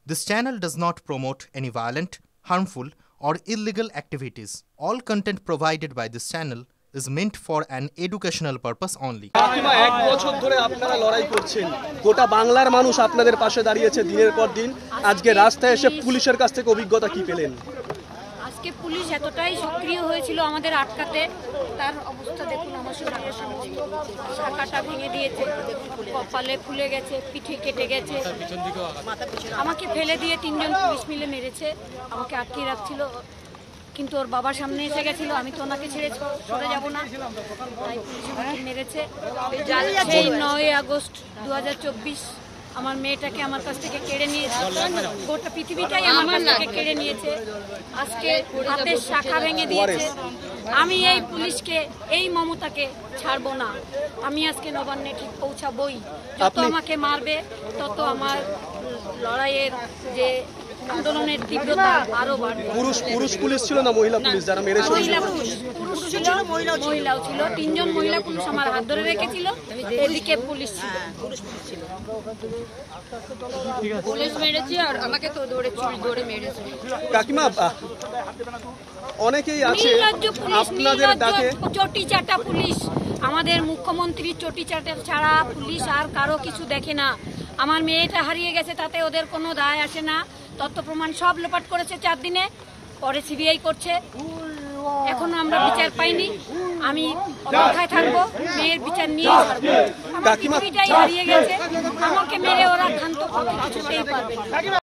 This channel does not promote any violent, harmful, or illegal activities. All content provided by this channel is meant for an educational purpose only. এক বছর ধরে আপনারা লড়াই করছেন, গোটা বাংলার মানুষ আপনাদের পাশে দাঁড়িয়েছে দিনের পর দিন। আজকে রাস্তায় এসে পুলিশের কাছ থেকে অভিজ্ঞতা কি পেলেন? আজকে পুলিশ এতটাই সক্রিয় হয়েছিল আমাদের আটকাতে, তার অবস্থা দেখুন। আমার শরীরের সমস্ত শাখাটা ভেঙে দিয়েছে, কপালে ফুলে গেছে, পিঠে কেটে গেছে। আমাকে ফেলে দিয়ে তিনজন পুলিশ মিলে মেরেছে, আমাকে আটকিয়ে রাখছিল, কিন্তু ওর বাবার সামনে এসে গেছিল। আমি তো ওনাকে ছেড়ে সরে যাব না, তাই পুলিশ আমাকে মেরেছে। সেই 9 আগস্ট 2024 আমার মেয়েটাকে আমার কাছ থেকে কেড়ে নিয়েছে, গোটা পৃথিবীটাই আমার কাছ থেকে কেড়ে নিয়েছে। আজকে হাতের শাখা ভেঙে দিয়েছে। আমি এই পুলিশকে, এই মমতাকে ছাড়বো না। আমি আজকে নবান্নে ঠিক পৌঁছাবই। যত আমাকে মারবে তত আমার লড়াইয়ের যে আন্দোলনের তীব্রতা আরো বাড়বে। পুরুষ পুলিশ ছিল না মহিলা পুলিশ যারা মেরেছে? পুরুষ ছিল, মহিলাও ছিল। 3 জন মহিলা পুলিশ আমার হাত ধরে রেখেছিল, এদিকে পুলিশ ছিল। পুলিশ মেরেছে আর আমাকে তো দৌড়ে মেরেছে। কাকিমা, অনেকেই আছে আপনাদের ডাকে চটি চাটা পুলিশ, আমাদের মুখ্যমন্ত্রী চটি চাটা ছাড়া পুলিশ আর কারো কিছু দেখে না। আমার মেয়েটা হারিয়ে গেছে, তাতে ওদের কোনো দায় আসে না। তথ্য প্রমাণ সব লোপাট করেছে 4 দিনে, পরে সিবিআই করছে। এখনো আমরা বিচার পাইনি। আমি অপেক্ষায় থাকবো, মেয়ের বিচার নিয়ে ছাড়বো। আমার পৃথিবীটাই হারিয়ে গেছে, আমাকে মেরে ওরা ক্ষান্ত কিছুতেই পারবে না।